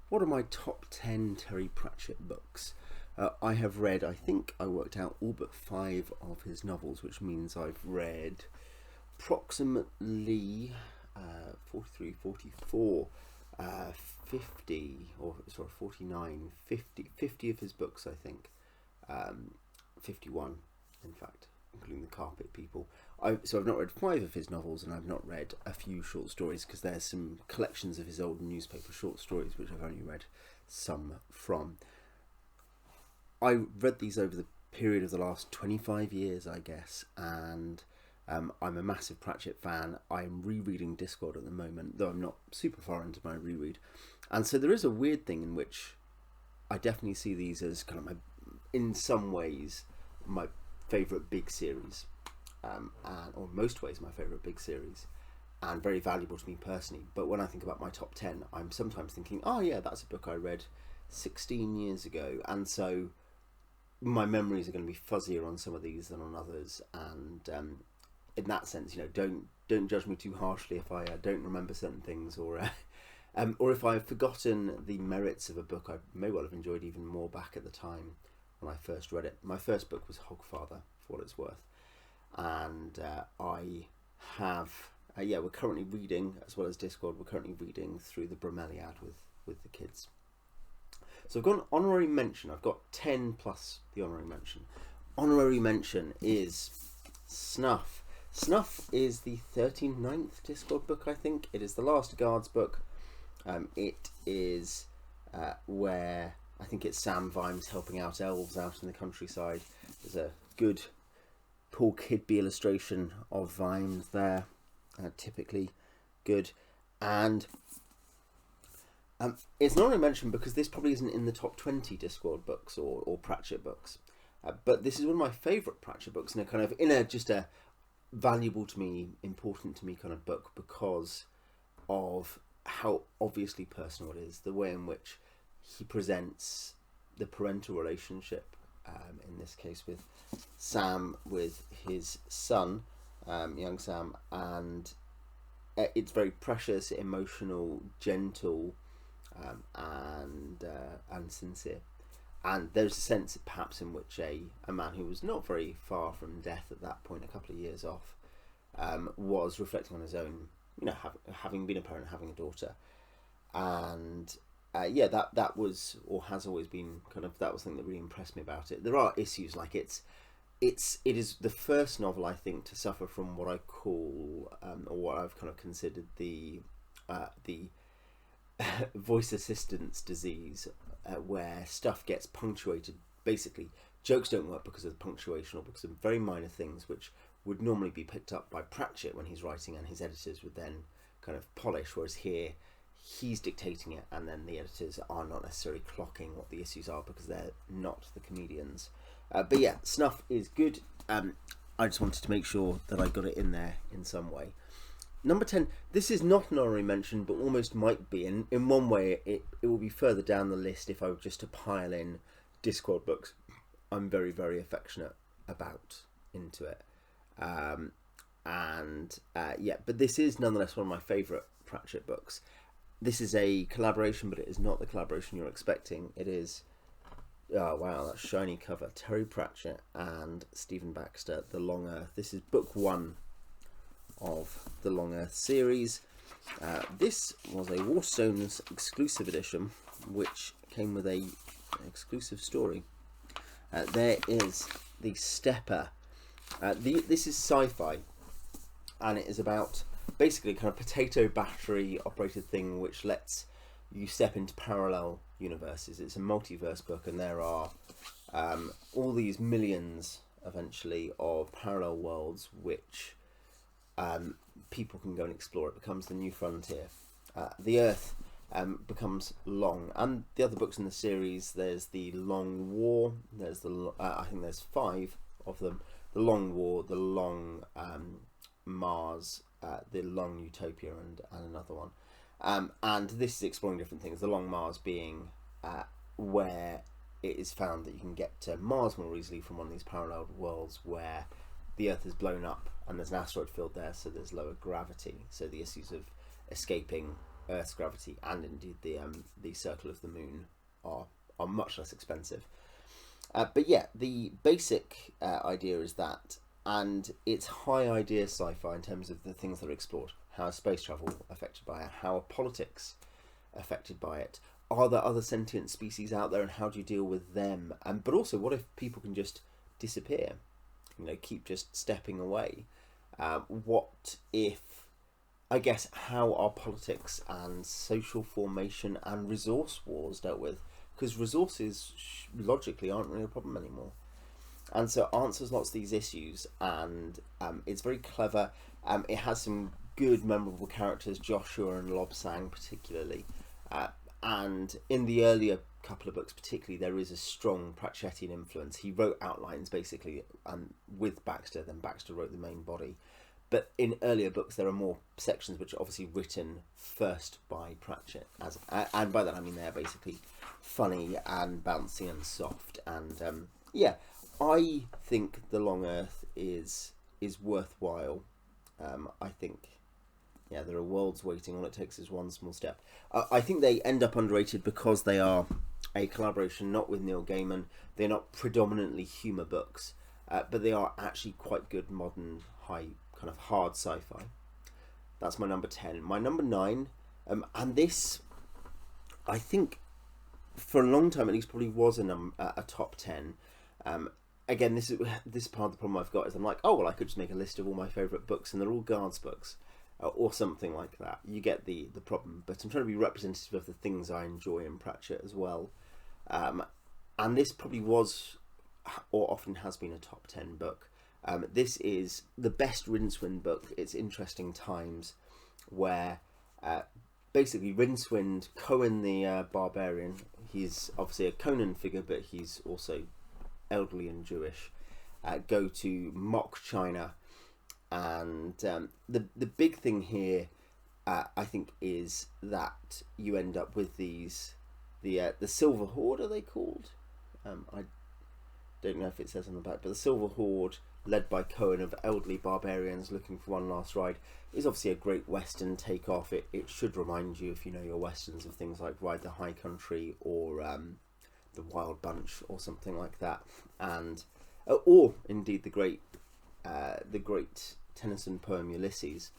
What are my top 10 Terry Pratchett books? I have read, I think I worked out all but 5 of his novels, which means I've read approximately 43, 44, 50, or sorry, 49, 50 of his books, I think. 51, in fact, including The Carpet People. So I've not read 5 of his novels, and I've not read a few short stories, because there's some collections of his old newspaper short stories which I've only read some from. I read these over the period of the last 25 years, I guess, and I'm a massive Pratchett fan. I'm rereading Discworld at the moment, though I'm not super far into my reread. And so there is a weird thing in which I definitely see these as kind of in some ways, my favourite big series, or most ways my favourite big series, and very valuable to me personally. But when I think about my top 10, I'm sometimes thinking, oh yeah, that's a book I read 16 years ago, and so my memories are going to be fuzzier on some of these than on others. And in that sense, don't judge me too harshly if I don't remember certain things, or if I've forgotten the merits of a book I may well have enjoyed even more back at the time when I first read it. My first book was Hogfather, for what it's worth, and I have we're currently reading, as well as Discworld, we're currently reading through the Bromeliad with the kids. So I've got an honorary mention. I've got 10 plus the honorary mention. Honorary mention is Snuff. Snuff is the 39th Discworld book, I think. It is the last Guards book. It is where I think it's Sam Vimes helping out elves out in the countryside. There's a good Paul Kidby illustration of Vimes there, typically good. And it's not only mentioned because this probably isn't in the top 20 Discworld books or Pratchett books, but this is one of my favourite Pratchett books, and just a valuable to me, important to me kind of book, because of how obviously personal it is, the way in which he presents the parental relationship, in this case with Sam, with his son, young Sam, and it's very precious, emotional, gentle, and sincere. And there's a sense perhaps in which a man who was not very far from death at that point, a couple of years off, was reflecting on his own, having been a parent, having a daughter. And that was, or has always been, that was something that really impressed me about it. There are issues, like it is the first novel, I think, to suffer from what I call, or what I've kind of considered the voice assistance disease, where stuff gets punctuated. Basically, jokes don't work because of the punctuation, or because of very minor things which would normally be picked up by Pratchett when he's writing, and his editors would then kind of polish, whereas here he's dictating it, and then the editors are not necessarily clocking what the issues are because they're not the comedians. But yeah, Snuff is good. I just wanted to make sure that I got it in there in some way. Number 10, this is not an honorary mention, but almost might be, and in one way it will be further down the list if I were just to pile in Discworld books I'm very, very affectionate about into it. But this is nonetheless one of my favourite Pratchett books. This is a collaboration, but it is not the collaboration you're expecting. It is, oh wow, that shiny cover, Terry Pratchett and Stephen Baxter, The Long Earth. This is book 1 of the Long Earth series. This was a Warstones exclusive edition, which came with an exclusive story. There is the Stepper. This is sci-fi, and it is about basically kind of potato battery operated thing which lets you step into parallel universes. It's a multiverse book, and there are all these millions eventually of parallel worlds which people can go and explore. It becomes the new frontier. The Earth becomes long, and the other books in the series, there's the Long War, there's I think there's 5 of them: the Long War, the Long Mars, the Long Utopia, and another one. And this is exploring different things, the Long Mars being where it is found that you can get to Mars more easily from one of these parallel worlds where the Earth is blown up and there's an asteroid field there, so there's lower gravity. So the issues of escaping Earth's gravity and indeed the circle of the moon are much less expensive. But yeah, the basic idea is that, and it's high idea sci-fi in terms of the things that are explored. How is space travel affected by it? How are politics affected by it? Are there other sentient species out there, and how do you deal with them? But also, what if people can just disappear? Keep just stepping away. What if, I guess, how are politics and social formation and resource wars dealt with? Because resources logically aren't really a problem anymore. And so answers lots of these issues, and it's very clever. It has some good, memorable characters, Joshua and Lobsang particularly. And in the earlier couple of books particularly, there is a strong Pratchettian influence. He wrote outlines basically with Baxter, then Baxter wrote the main body. But in earlier books, there are more sections which are obviously written first by Pratchett. And by that I mean they're basically funny and bouncy and soft. And yeah, I think The Long Earth is worthwhile. I think, yeah, there are worlds waiting. All it takes is one small step. I think they end up underrated because they are a collaboration not with Neil Gaiman. They're not predominantly humour books, but they are actually quite good modern high kind of hard sci-fi. That's my number 10. My number 9, and this, I think, for a long time at least, probably was a top 10. Again, this is part of the problem I've got is I'm like, oh well, I could just make a list of all my favourite books, and they're all Guards books, or something like that. You get the problem. But I'm trying to be representative of the things I enjoy in Pratchett as well. And this probably was, or often has been, a top 10 book. This is the best Rincewind book. It's Interesting Times, where basically Rincewind, Cohen the barbarian, he's obviously a Conan figure, but he's also elderly and Jewish, go to mock China. And the big thing here, I think, is that you end up with the Silver Horde, are they called? I don't know if it says on the back, but the Silver Horde, led by Cohen, of elderly barbarians looking for one last ride, is obviously a great Western takeoff. It should remind you, if you know your Westerns, of things like Ride the High Country or The Wild Bunch or something like that, and or indeed the great Tennyson poem Ulysses.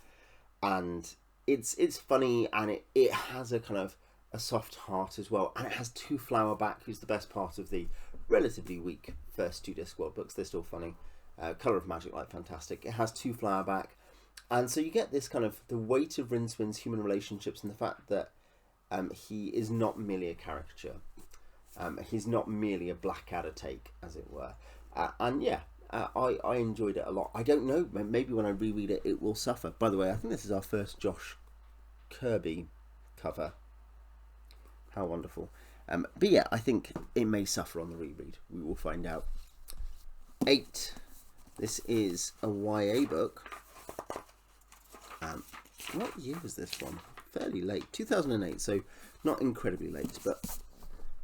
And it's funny, and it has a kind of a soft heart as well, and it has two Flowerback, who's the best part of the relatively weak first two Discworld books. They're still funny. Colour of Magic Light, fantastic. It has two Flowerback, and so you get this kind of the weight of Rincewind's human relationships, and the fact that he is not merely a caricature. He's not merely a Blackadder take, as it were. And yeah, I enjoyed it a lot. I don't know, maybe when I reread it, it will suffer. By the way, I think this is our first Josh Kirby cover. How wonderful. But yeah, I think it may suffer on the reread. We will find out. 8. This is a YA book. What year was this from? Fairly late. 2008, so not incredibly late, but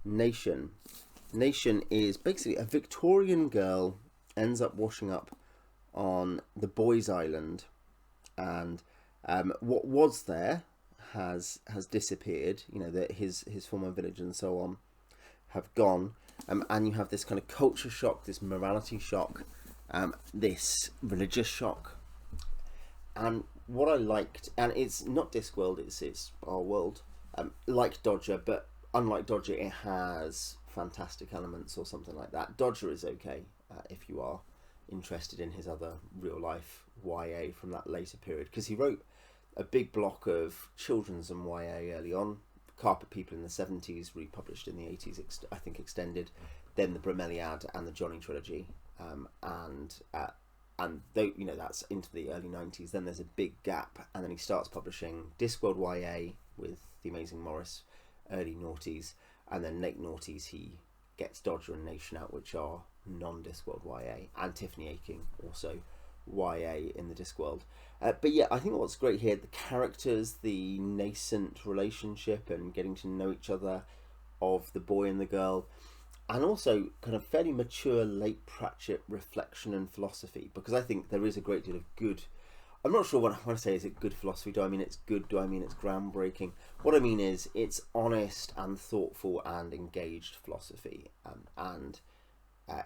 Nation. Nation is basically a Victorian girl ends up washing up on the boys' island, and what was there has disappeared. You know, that his former village and so on have gone, and you have this kind of culture shock, this morality shock, this religious shock. And what I liked, and it's not Discworld, it's our world, like Dodger, but unlike Dodger, it has fantastic elements or something like that. Dodger is okay if you are interested in his other real life YA from that later period, because he wrote a big block of children's and YA early on. Carpet People in the 70s, republished in the 80s, I think extended, then the Bromeliad and the Johnny trilogy, and though, you know, that's into the early 90s. Then there's a big gap, and then he starts publishing Discworld YA with The Amazing Morris, early noughties, and then late noughties he gets Dodger and Nation out, which are non-Discworld YA, and Tiffany Aching, also YA in the Discworld. But yeah, I think what's great here, the characters, the nascent relationship and getting to know each other of the boy and the girl, and also kind of fairly mature late Pratchett reflection and philosophy, because I think there is a great deal of good. I'm not sure when I say is it good philosophy. Do I mean it's good? Do I mean it's groundbreaking? What I mean is it's honest and thoughtful and engaged philosophy, and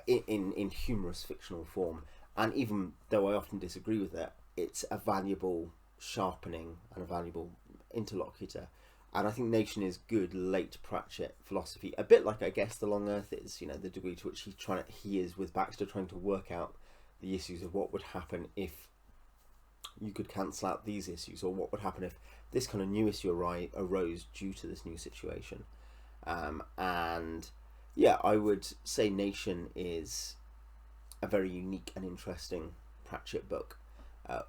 in humorous fictional form. And even though I often disagree with it, it's a valuable sharpening and a valuable interlocutor. And I think Nation is good late Pratchett philosophy, a bit like I guess The Long Earth is. The degree to which he is with Baxter trying to work out the issues of what would happen if you could cancel out these issues, or what would happen if this kind of new issue arose due to this new situation. And yeah, I would say Nation is a very unique and interesting Pratchett book,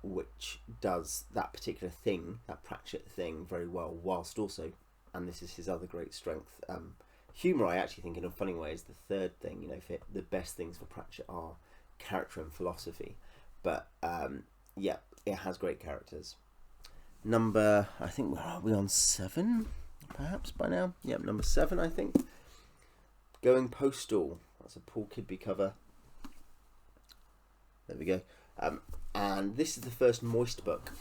which does that particular thing, that Pratchett thing, very well, whilst also, and this is his other great strength, humour. I actually think in a funny way is the third thing. The best things for Pratchett are character and philosophy, but yeah, it has great characters. I think, where are we, on 7 perhaps by now? Yep, number 7 I think. Going Postal. That's a Paul Kidby cover. There we go. And this is the first Moist book,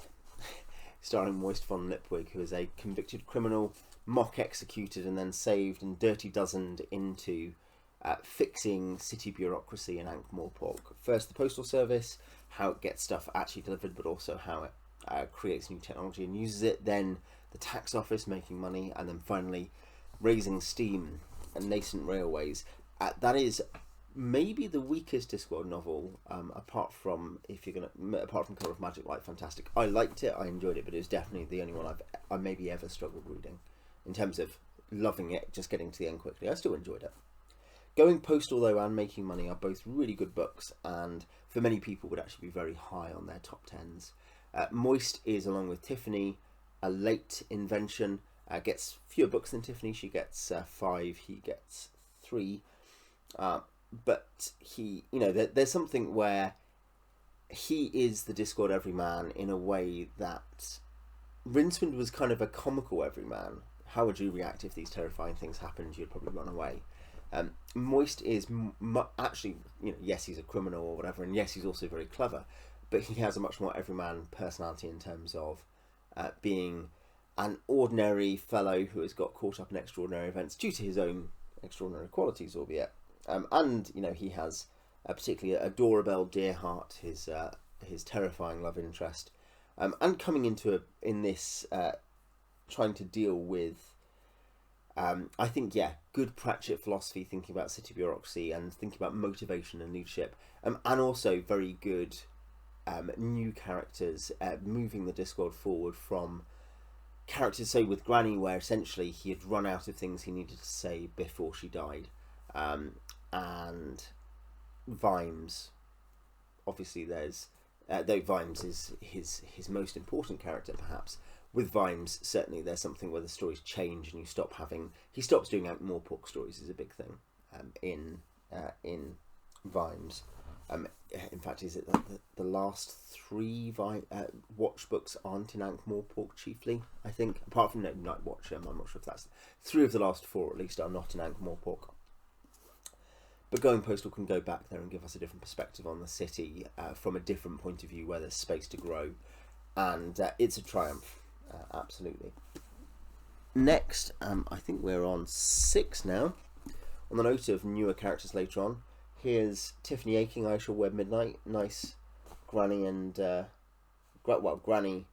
starring Moist von Lipwig, who is a convicted criminal, mock executed and then saved and dirty dozened into fixing city bureaucracy in Ankh-Morpork. First the postal service, how it gets stuff actually delivered, but also how it creates new technology and uses it. Then the tax office making money, and then finally raising steam and nascent railways. That is maybe the weakest Discworld novel, apart from Color of Magic Light Fantastic. I liked it, I enjoyed it, but it was definitely the only one I maybe ever struggled reading in terms of loving it, just getting to the end quickly. I still enjoyed it. Going Postal, though, and Making Money are both really good books, and for many people would actually be very high on their top 10s. Moist is, along with Tiffany, a late invention. Gets fewer books than Tiffany. She gets 5, he gets 3. But he, there's something where he is the Discworld everyman in a way that Rincewind was kind of a comical everyman. How would you react if these terrifying things happened? You'd probably run away. Moist is actually, yes, he's a criminal or whatever, and yes, he's also very clever, but he has a much more everyman personality in terms of being an ordinary fellow who has got caught up in extraordinary events due to his own extraordinary qualities, albeit. And he has particularly a Dorabelle Deerheart, his terrifying love interest, and coming in this trying to deal with, I think, good Pratchett philosophy, thinking about city bureaucracy and thinking about motivation and leadership, and also very good new characters, moving the Discworld forward from characters, say with Granny, where essentially he had run out of things he needed to say before she died. And Vimes, obviously there's, though Vimes is his most important character perhaps, with Vimes certainly there's something where the stories change and he stops doing Ankh-Morpork stories is a big thing in Vimes. In fact, is it the last 3 Watch books aren't in Ankh-Morpork chiefly, I think, apart from Night Watch. I'm not sure if that's 3 of the last 4 at least are not in Ankh-Morpork. But Going Postal can go back there and give us a different perspective on the city from a different point of view where there's space to grow. And it's a triumph, absolutely. Next, I think we're on 6 now. On the note of newer characters later on, here's Tiffany Aching, I Shall Wed Midnight. Nice Granny and... Granny,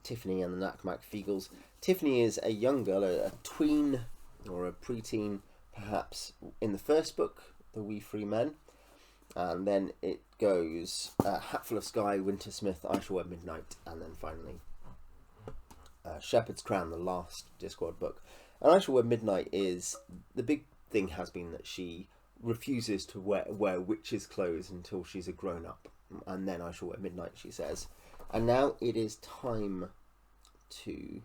Tiffany and the Knack-Mack Feagles. Tiffany is a young girl, a tween or a preteen, perhaps, in the first book, The We Free Men, and then it goes Hatful of Sky, Wintersmith, I Shall Wed Midnight, and then finally Shepherd's Crown, the last Discworld book. And I Shall Wed Midnight is, the big thing has been that she refuses to wear witch's clothes until she's a grown-up, and then I Shall Wed Midnight, she says. And now it is time to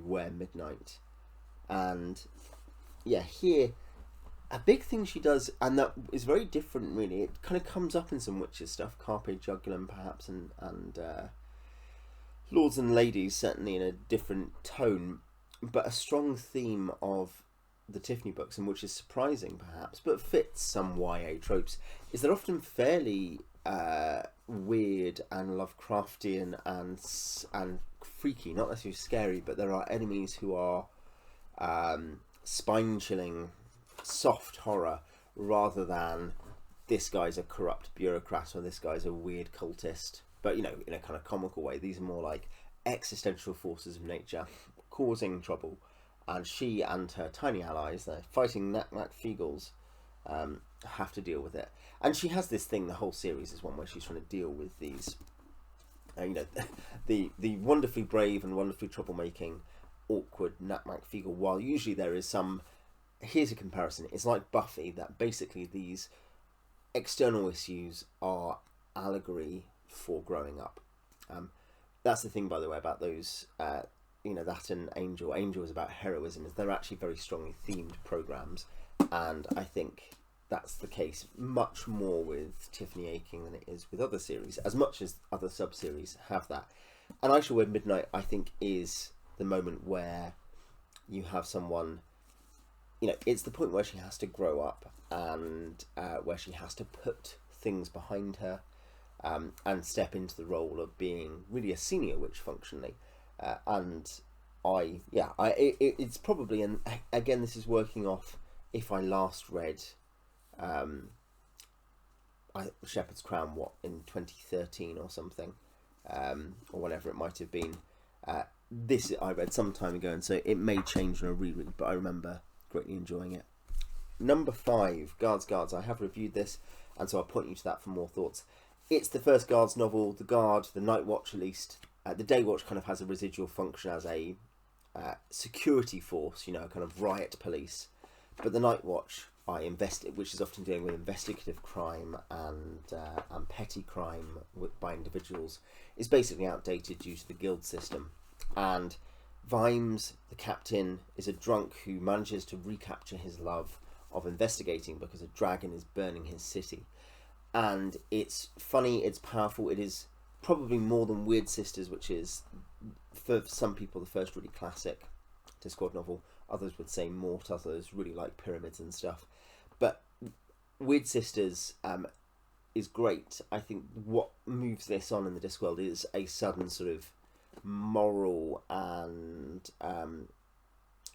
wear midnight. And here, a big thing she does, and that is very different really, it kind of comes up in some witches stuff, Carpe Jugulum perhaps, and Lords and Ladies certainly in a different tone, but a strong theme of the Tiffany books, and which is surprising perhaps, but fits some YA tropes, is they're often fairly weird and Lovecraftian and freaky, not necessarily scary, but there are enemies who are spine-chilling, soft horror, rather than this guy's a corrupt bureaucrat or this guy's a weird cultist. But, you know, in a kind of comical way, these are more like existential forces of nature causing trouble. And she and her tiny allies, they're fighting Knack-Knack Feagles, have to deal with it. And she has this thing, the whole series is one where she's trying to deal with these, you know, the wonderfully brave and wonderfully troublemaking, awkward Knack-Knack Feagle, while usually there is some, here's a comparison, it's like Buffy, that basically these external issues are allegory for growing up. That's the thing, by the way, about those, you know, that and Angel. Angel is about heroism. They're actually very strongly themed programs, and I think that's the case much more with Tiffany Aching than it is with other series, as much as other sub-series have that. And I Shall Wear Midnight, I think, is the moment where you have someone, you know, it's the point where she has to grow up and where she has to put things behind her and step into the role of being really a senior witch functionally. It's probably, and again, this is working off if I last read Shepherd's Crown, in 2013 or something, or whatever it might have been. This I read some time ago, and so it may change on a reread, but I remember greatly enjoying it. Number 5, Guards. I have reviewed this, and so I'll point you to that for more thoughts. It's the first Guards novel. The Guard, the Night Watch at least. The Day Watch kind of has a residual function as a security force, you know, kind of riot police. But the Night Watch, which is often dealing with investigative crime and petty crime by individuals, is basically outdated due to the guild system. And Vimes, the captain, is a drunk who manages to recapture his love of investigating because a dragon is burning his city. And it's funny, it's powerful, it is probably more than Weird Sisters, which is, for some people, the first really classic Discworld novel. Others would say Mort, others really like Pyramids and stuff. But Weird Sisters is great. I think what moves this on in the Discworld is a sudden sort of moral and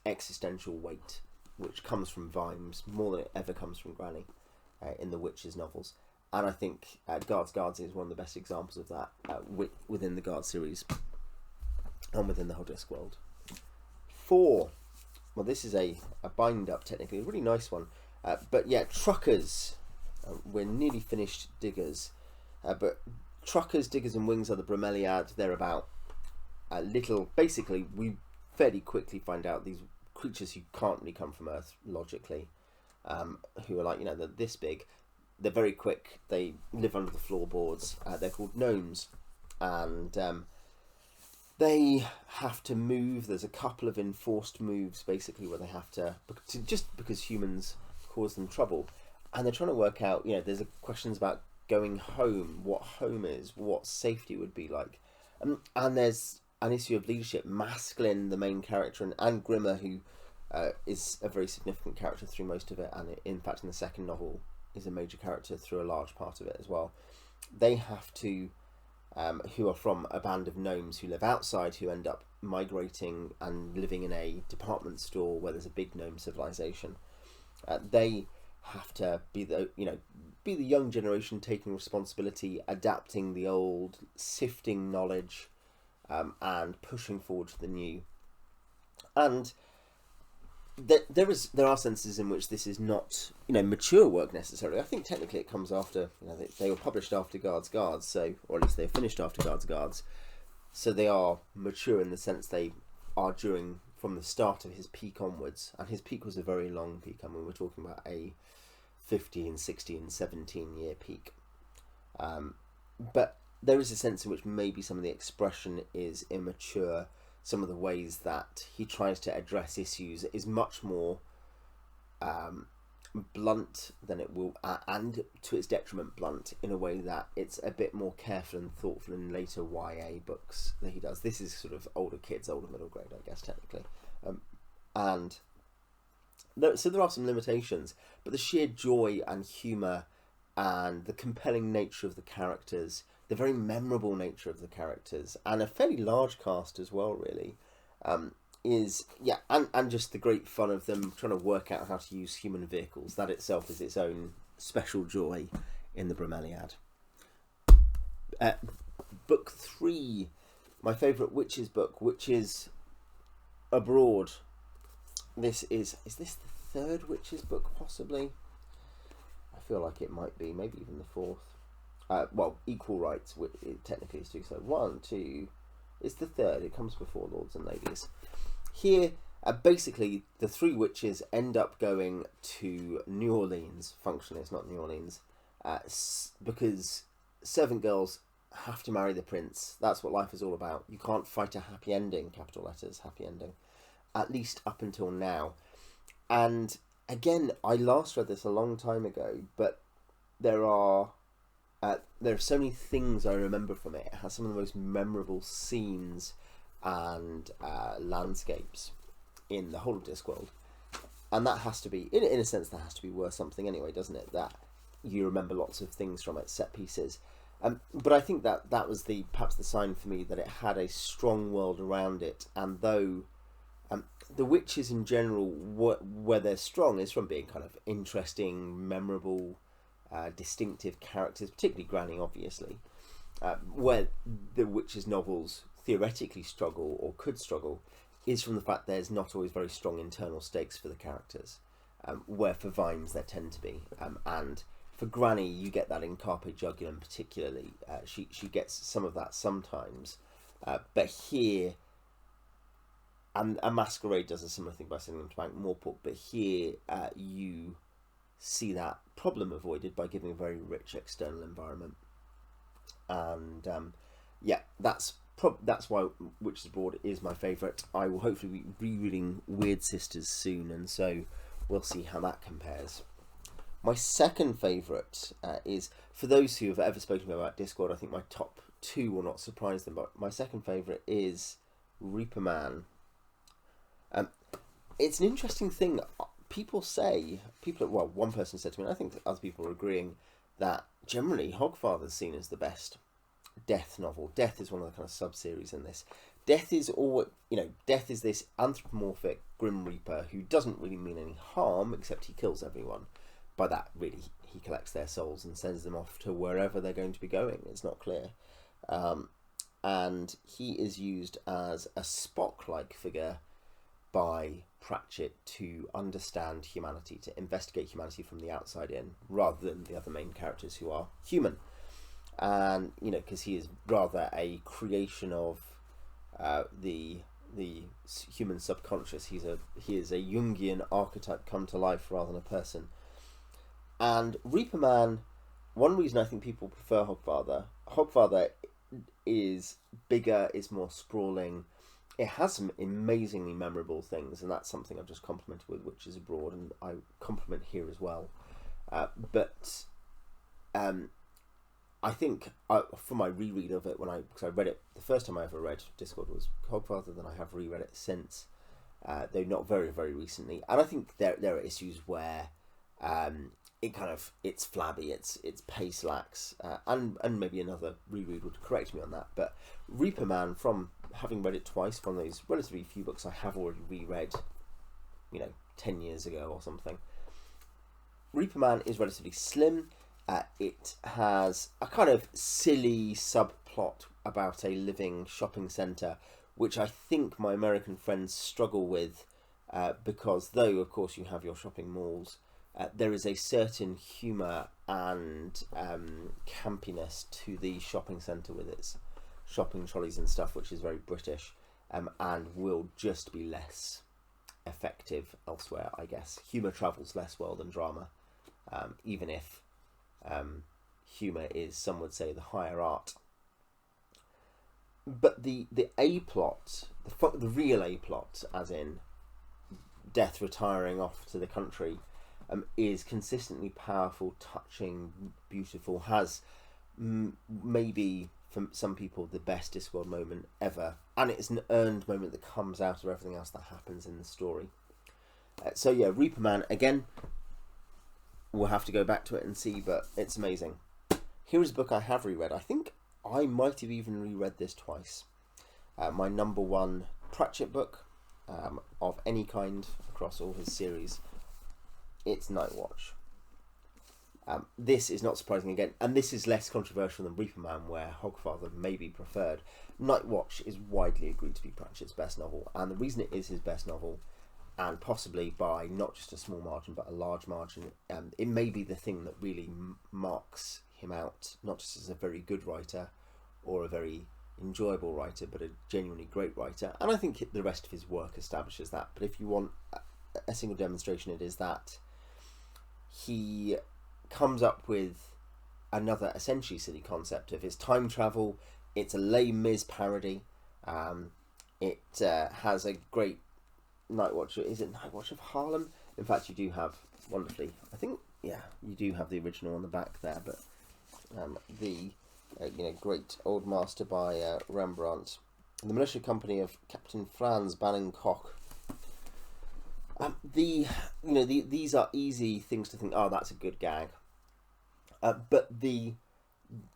existential weight, which comes from Vimes more than it ever comes from Granny in the Witches novels. And I think Guards is one of the best examples of that within the Guard series and within the whole Discworld. 4. Well, this is a bind-up, technically. A really nice one. But yeah, Truckers. We're nearly finished Diggers. But Truckers, Diggers and Wings are the bromeliad. They're about basically, we fairly quickly find out these creatures who can't really come from Earth, logically, who are like, you know, they're this big. They're very quick. They live under the floorboards. They're called gnomes, and they have to move. There's a couple of enforced moves, basically, where they have to, just because humans cause them trouble, and they're trying to work out. You know, there's questions about going home, what home is, what safety would be like, and there's an issue of leadership. Masklin, the main character, and Grimmer, who is a very significant character through most of it, and in fact, in the second novel, is a major character through a large part of it as well. They have to, who are from a band of gnomes who live outside, who end up migrating and living in a department store where there's a big gnome civilization. They have to be the young generation taking responsibility, adapting the old, sifting knowledge, and pushing forward to the new. And there are senses in which this is not, you know, mature work necessarily. I think technically it comes after, you know, they were published after Guards, so, or at least they were finished after Guards, so they are mature in the sense they are from the start of his peak onwards, and his peak was a very long peak. I mean, we're talking about a 15, 16, 17 year peak. But there is a sense in which maybe some of the expression is immature. Some of the ways that he tries to address issues is much more blunt than it will, and to its detriment blunt, in a way that it's a bit more careful and thoughtful in later YA books that he does. This is sort of older kids, older middle grade, I guess, technically. So there are some limitations, but the sheer joy and humour and the compelling nature of the characters, the the very memorable nature of the characters, and a fairly large cast as well, really, and just the great fun of them trying to work out how to use human vehicles. That itself is its own special joy in the Bromeliad. Book 3, my favourite Witches book, Witches Abroad. Is this the third Witches book, possibly? I feel like it might be, maybe even the fourth. Well, equal rights, it technically is 2, so 1, 2, it's the third, it comes before Lords and Ladies. Here, basically, the 3 witches end up going to New Orleans, functionally it's not New Orleans, because servant girls have to marry the prince. That's what life is all about. You can't fight a happy ending, capital letters, happy ending, at least up until now. And again, I last read this a long time ago, but there are so many things I remember from it. It has some of the most memorable scenes and landscapes in the whole of Discworld, and that has to be, in a sense, that has to be worth something anyway, doesn't it? That you remember lots of things from it, set pieces. But I think that was perhaps the sign for me that it had a strong world around it, and though the witches in general, where they're strong, is from being kind of interesting, memorable, distinctive characters, particularly Granny, obviously. Where the witches' novels theoretically struggle, or could struggle, is from the fact there's not always very strong internal stakes for the characters, where for Vimes there tend to be. And for Granny, you get that in Carpe Jugulum particularly. She gets some of that sometimes. But here, and Masquerade does a similar thing by sending them to Bank Morport, but here you see that problem avoided by giving a very rich external environment. And that's why Witches Abroad is my favourite. I will hopefully be rereading Weird Sisters soon, and so we'll see how that compares. My second favourite is, for those who have ever spoken to me about Discworld, I think my top 2 will not surprise them, but my second favourite is Reaper Man. It's an interesting thing. One person said to me, and I think that other people are agreeing, that generally Hogfather's seen as the best Death novel. Death is one of the kind of sub-series in this. Death is Death is this anthropomorphic Grim Reaper who doesn't really mean any harm, except he kills everyone. By that, really, he collects their souls and sends them off to wherever they're going to be going. It's not clear. And he is used as a Spock-like figure by Pratchett to understand humanity, to investigate humanity from the outside in, rather than the other main characters who are human. And because he is rather a creation of the human subconscious. He is a Jungian archetype come to life rather than a person. And Reaper Man, one reason I think people prefer Hogfather is bigger, is more sprawling. It has some amazingly memorable things, and that's something I've just complimented with Witches Abroad, and I compliment here as well. But I think for my reread of it, because I read it the first time I ever read Discworld was Hogfather, then I have reread it since, though not very, very recently. And I think there are issues where it's flabby, its pace lacks, and maybe another reread would correct me on that. But Reaper Man, from having read it twice, from those relatively few books I have already reread, 10 years ago or something, Reaper Man is relatively slim. It has a kind of silly subplot about a living shopping centre, which I think my American friends struggle with, because though, of course, you have your shopping malls, there is a certain humour and campiness to the shopping centre with its shopping trolleys and stuff, which is very British, and will just be less effective elsewhere, I guess. Humour travels less well than drama, even if humour is, some would say, the higher art. But the A-plot, the real A-plot, as in Death retiring off to the country, is consistently powerful, touching, beautiful, has maybe, for some people, the best Discworld moment ever, and it's an earned moment that comes out of everything else that happens in the story. So yeah, Reaper Man, again, we'll have to go back to it and see, but it's amazing. Here is a book I have reread. I think I might have even reread this twice. My number one Pratchett book of any kind across all his series, it's Night Watch. This is not surprising again, and this is less controversial than Reaper Man, where Hogfather may be preferred. Night Watch is widely agreed to be Pratchett's best novel, and the reason it is his best novel, and possibly by not just a small margin but a large margin, it may be the thing that really marks him out, not just as a very good writer or a very enjoyable writer, but a genuinely great writer. And I think the rest of his work establishes that. But if you want a single demonstration, it is that he comes up with another essentially silly concept of his time travel. It's a Les Mis parody. It has a great Night Watch. Is it Night Watch of Harlem? In fact, you do have, wonderfully, I think, yeah, you do have the original on the back there, but the great old master by Rembrandt, the militia company of Captain Franz Bannenkoch. These are easy things to think, oh, that's a good gag. But the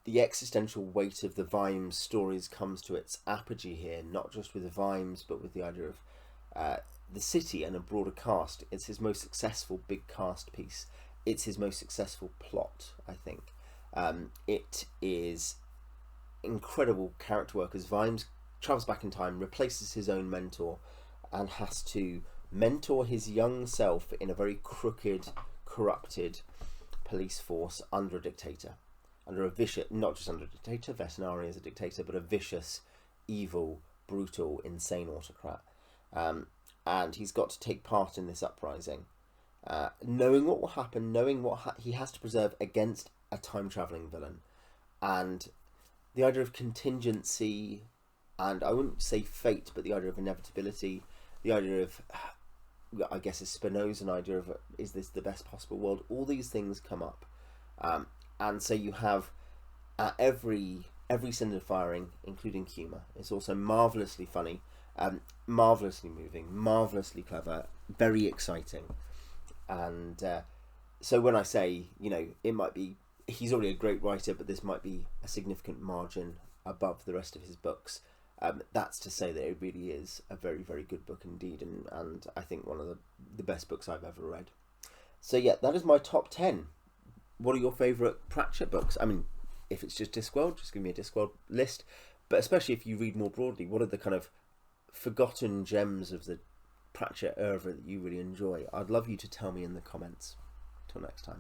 existential weight of the Vimes stories comes to its apogee here, not just with the Vimes, but with the idea of the city and a broader cast. It's his most successful big cast piece. It's his most successful plot, I think. It is incredible character work as Vimes travels back in time, replaces his own mentor, and has to mentor his young self in a very crooked, corrupted police force under a dictator. Under a vicious, not just under a dictator, Vetinari is a dictator, but a vicious, evil, brutal, insane autocrat. And he's got to take part in this uprising, knowing what will happen, knowing what he has to preserve against a time-travelling villain. And the idea of contingency, and I wouldn't say fate, but the idea of inevitability, the idea of, I guess, is Spinoza's idea of, is this the best possible world? All these things come up. And so you have every cylinder firing, including humour. It's also marvellously funny, marvellously moving, marvellously clever, very exciting. And so when I say, it might be, he's already a great writer, but this might be a significant margin above the rest of his books, that's to say that it really is a very, very good book indeed, and I think one of the best books I've ever read. So yeah, that is my top 10. What are your favourite Pratchett books? I mean, if it's just Discworld, just give me a Discworld list. But especially if you read more broadly, what are the kind of forgotten gems of the Pratchett oeuvre that you really enjoy? I'd love you to tell me in the comments. Till next time.